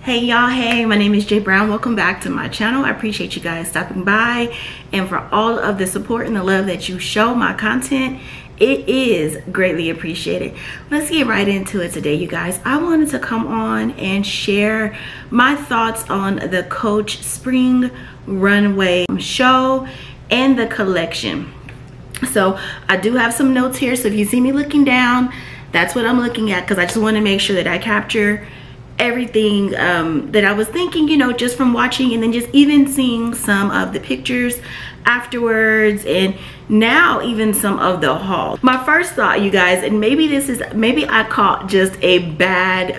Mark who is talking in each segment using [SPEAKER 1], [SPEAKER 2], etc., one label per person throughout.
[SPEAKER 1] Hey y'all, hey, my name is Jay Brown. Welcome back to my channel. I appreciate you guys stopping by and for all of the support and the love that you show my content. It is greatly appreciated. Let's get right into it today, you guys. I wanted to come on and share my thoughts on the Coach Spring Runway show and the collection. So I do have some notes here, so if you see me looking down, that's what I'm looking at, because I just want to make sure that I capture everything that I was thinking, you know, just from watching and then just even seeing some of the pictures afterwards, and now even some of the haul. My first thought, you guys, and maybe I caught just a bad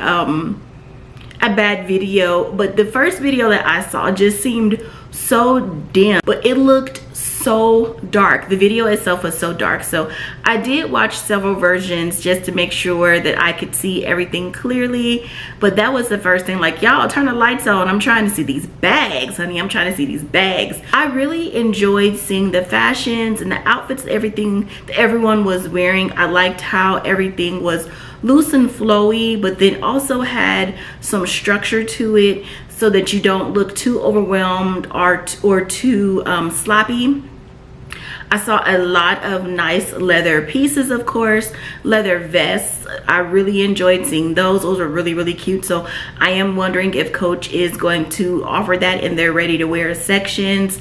[SPEAKER 1] video, but the first video that I saw just seemed so dim, but it looked so dark. The video itself was so dark, so I did watch several versions just to make sure that I could see everything clearly. But that was the first thing, like, y'all turn the lights on, I'm trying to see these bags, honey. I'm trying to see these bags. I really enjoyed seeing the fashions and the outfits, everything that everyone was wearing. I liked how everything was loose and flowy, but then also had some structure to it so that you don't look too overwhelmed or too sloppy. I saw a lot of nice leather pieces, of course, leather vests. I really enjoyed seeing those. Those are really, really cute. So I am wondering if Coach is going to offer that in their ready to wear sections.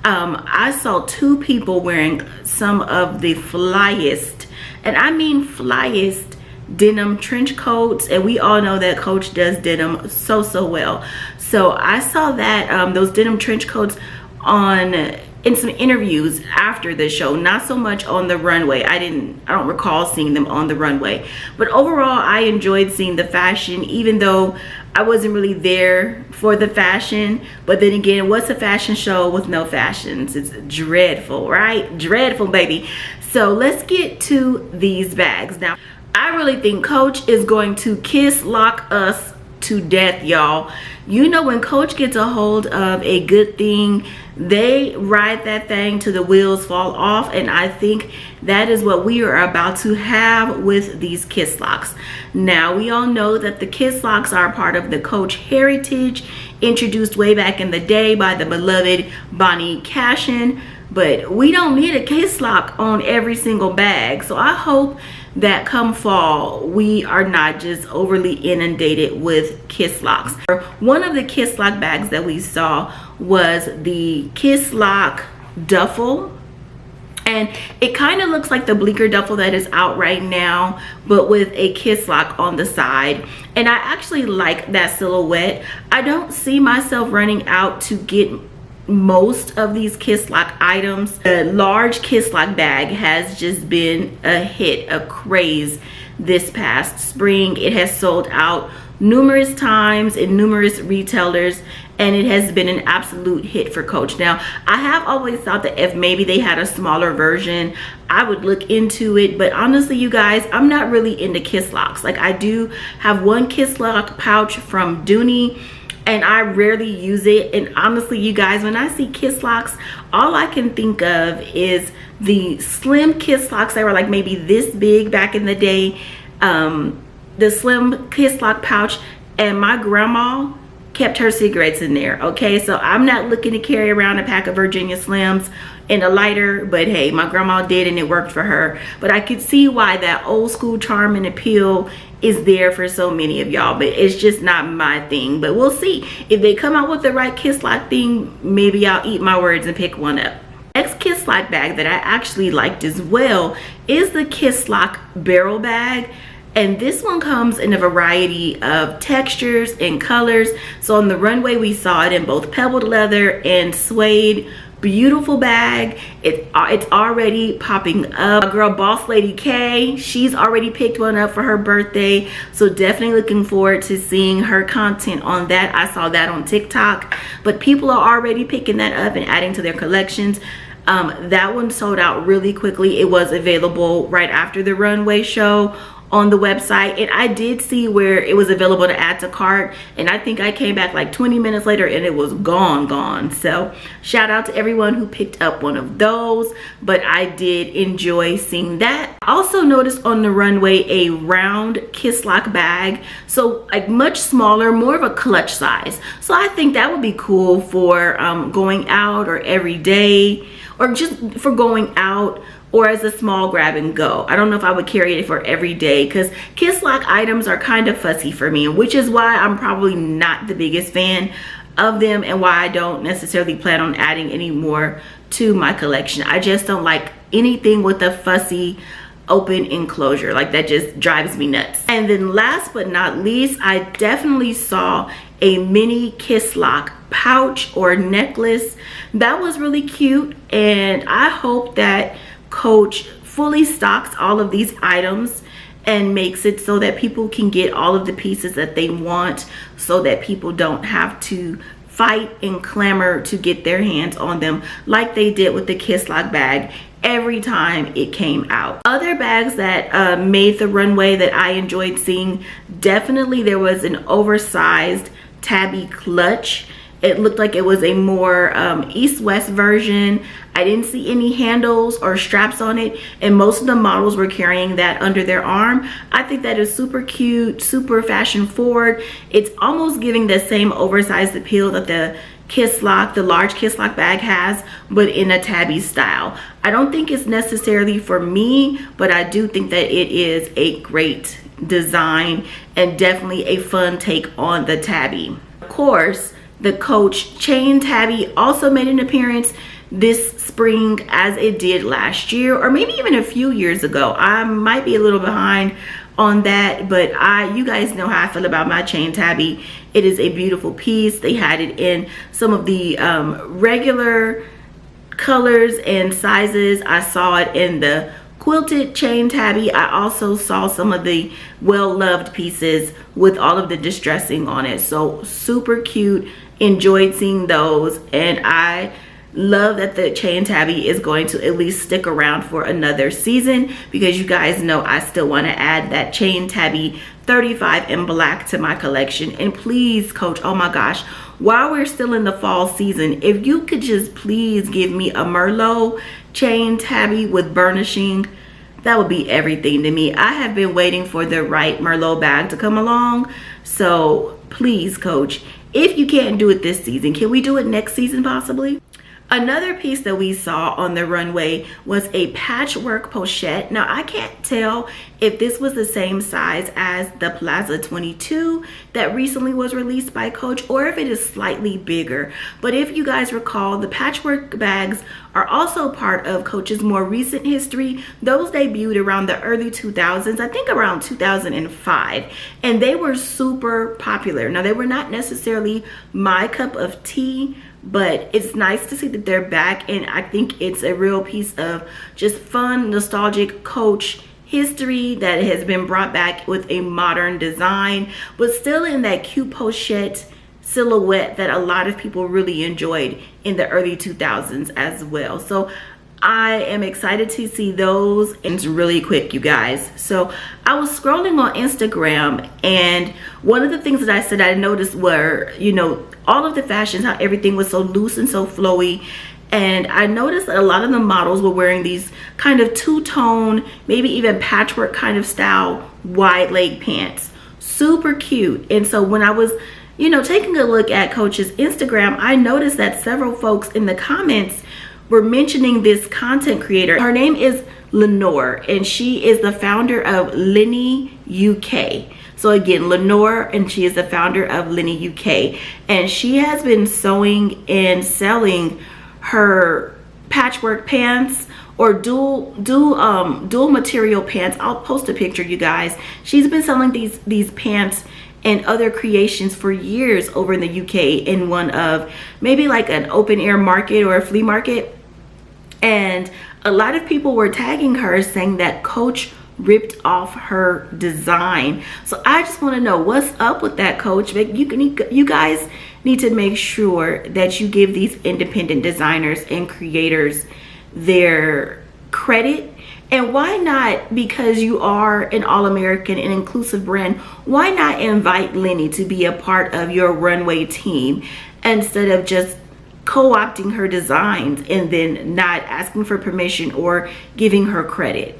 [SPEAKER 1] I saw two people wearing some of the flyest, and I mean flyest, denim trench coats, and we all know that Coach does denim so well. So I saw that those denim trench coats in some interviews after the show, not so much on the runway. I don't recall seeing them on the runway, but overall I enjoyed seeing the fashion, even though I wasn't really there for the fashion. But then again, what's a fashion show with no fashions? It's dreadful, right? Dreadful, baby. So let's get to these bags. Now, I really think Coach is going to kiss lock us to death, y'all. You know, when Coach gets a hold of a good thing, they ride that thing till the wheels fall off, and I think that is what we are about to have with these kiss locks. Now, we all know that the kiss locks are part of the Coach heritage, introduced way back in the day by the beloved Bonnie Cashin, but we don't need a kiss lock on every single bag. So I hope that come fall we are not just overly inundated with kiss locks. One of the kiss lock bags that we saw was the kiss lock duffel, and it kind of looks like the bleaker duffel that is out right now, but with a kiss lock on the side. And I actually like that silhouette. I don't see myself running out to get most of these kiss lock items. The large kiss lock bag has just been a hit, a craze this past spring. It has sold out numerous times in numerous retailers, and it has been an absolute hit for Coach. Now, I have always thought that if maybe they had a smaller version, I would look into it, but honestly, you guys, I'm not really into kiss locks. Like, I do have one kiss lock pouch from Dooney, and I rarely use it. And honestly, you guys, when I see kiss locks, all I can think of is the slim kiss locks that were like maybe this big back in the day, the slim kiss lock pouch, and my grandma kept her cigarettes in there. Okay, so I'm not looking to carry around a pack of Virginia Slims and a lighter, but hey, my grandma did and it worked for her. But I could see why that old school charm and appeal is there for so many of y'all, but it's just not my thing. But we'll see if they come out with the right kiss lock thing. Maybe I'll eat my words and pick one up. Next kiss lock bag that I actually liked as well is the kiss lock barrel bag, and this one comes in a variety of textures and colors. So on the runway we saw it in both pebbled leather and suede. Beautiful bag. It's already popping up. My girl Boss Lady K, she's already picked one up for her birthday, so definitely looking forward to seeing her content on that. I saw that on TikTok, but people are already picking that up and adding to their collections. That one sold out really quickly. It was available right after the runway show on the website, and I did see where it was available to add to cart, and I think I came back like 20 minutes later and it was gone. So shout out to everyone who picked up one of those, but I did enjoy seeing that. I also noticed on the runway a round kiss lock bag, so like much smaller, more of a clutch size. So I think that would be cool for going out or every day, or just for going out, or as a small grab and go. I don't know if I would carry it for every day, because kiss lock items are kind of fussy for me, which is why I'm probably not the biggest fan of them, and why I don't necessarily plan on adding any more to my collection. I just don't like anything with a fussy open enclosure. Like, that just drives me nuts. And then last but not least, I definitely saw a mini kiss lock pouch or necklace that was really cute, and I hope that Coach fully stocks all of these items and makes it so that people can get all of the pieces that they want, so that people don't have to fight and clamor to get their hands on them like they did with the kiss lock bag every time it came out. Other bags that made the runway that I enjoyed seeing, definitely there was an oversized tabby clutch. It looked like it was a more east-west version. I didn't see any handles or straps on it, and most of the models were carrying that under their arm. I think that is super cute, super fashion forward. It's almost giving the same oversized appeal that the kiss lock, the large kiss lock bag has, but in a tabby style. I don't think it's necessarily for me, but I do think that it is a great design and definitely a fun take on the tabby. Of course, the Coach chain tabby also made an appearance this spring, as it did last year, or maybe even a few years ago. I might be a little behind on that, but you guys know how I feel about my chain tabby. It is a beautiful piece. They had it in some of the regular colors and sizes. I saw it in the quilted chain tabby. I also saw some of the well-loved pieces with all of the distressing on it. So super cute. Enjoyed seeing those, and I love that the chain tabby is going to at least stick around for another season, because you guys know I still want to add that chain tabby 35 in black to my collection. And please, Coach, oh my gosh, while we're still in the fall season, if you could just please give me a Merlot chain tabby with burnishing, that would be everything to me. I have been waiting for the right Merlot bag to come along, so please, Coach, if you can't do it this season, can we do it next season possibly? Another piece that we saw on the runway was a patchwork pochette. Now, I can't tell if this was the same size as the Plaza 22 that recently was released by Coach, or if it is slightly bigger. But if you guys recall, the patchwork bags are also part of Coach's more recent history. Those debuted around the early 2000s, I think around 2005, and they were super popular. Now, they were not necessarily my cup of tea, but it's nice to see that they're back, and I think it's a real piece of just fun, nostalgic Coach history that has been brought back with a modern design, but still in that cute pochette silhouette that a lot of people really enjoyed in the early 2000s as well. So I am excited to see those. And it's really quick, you guys. So I was scrolling on Instagram, and one of the things that I said I noticed were, you know, all of the fashions, how everything was so loose and so flowy. And I noticed that a lot of the models were wearing these kind of two-tone, maybe even patchwork kind of style wide leg pants. Super cute. And so when I was, you know, taking a look at Coach's Instagram, I noticed that several folks in the comments were mentioning this content creator. Her name is Lenore, and she is the founder of Lenny UK. So again, Lenore, and she is the founder of Lenny UK, and she has been sewing and selling her patchwork pants or dual material pants. I'll post a picture, you guys. She's been selling these pants and other creations for years over in the UK in one of maybe like an open air market or a flea market. And a lot of people were tagging her saying that Coach ripped off her design. So I just want to know what's up with that, Coach. You guys need to make sure that you give these independent designers and creators their credit And why not, because you are an all-American and inclusive brand, why not invite Lenny to be a part of your runway team instead of just co-opting her designs and then not asking for permission or giving her credit?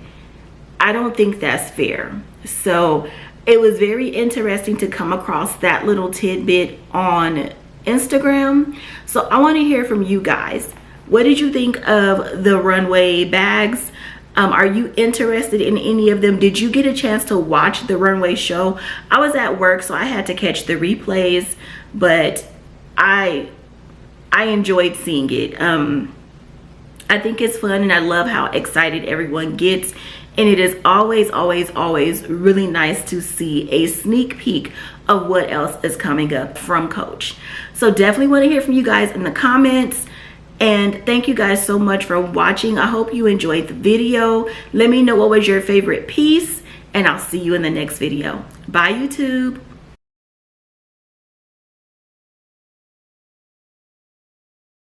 [SPEAKER 1] I don't think that's fair. So it was very interesting to come across that little tidbit on Instagram. So I want to hear from you guys. What did you think of the runway bags? Are you interested in any of them? Did you get a chance to watch the runway show? I was at work, so I had to catch the replays, but I enjoyed seeing it. I think it's fun, and I love how excited everyone gets. And it is always, always, always really nice to see a sneak peek of what else is coming up from Coach. So definitely want to hear from you guys in the comments. And thank you guys so much for watching. I hope you enjoyed the video. Let me know what was your favorite piece, and I'll see you in the next video. Bye, YouTube.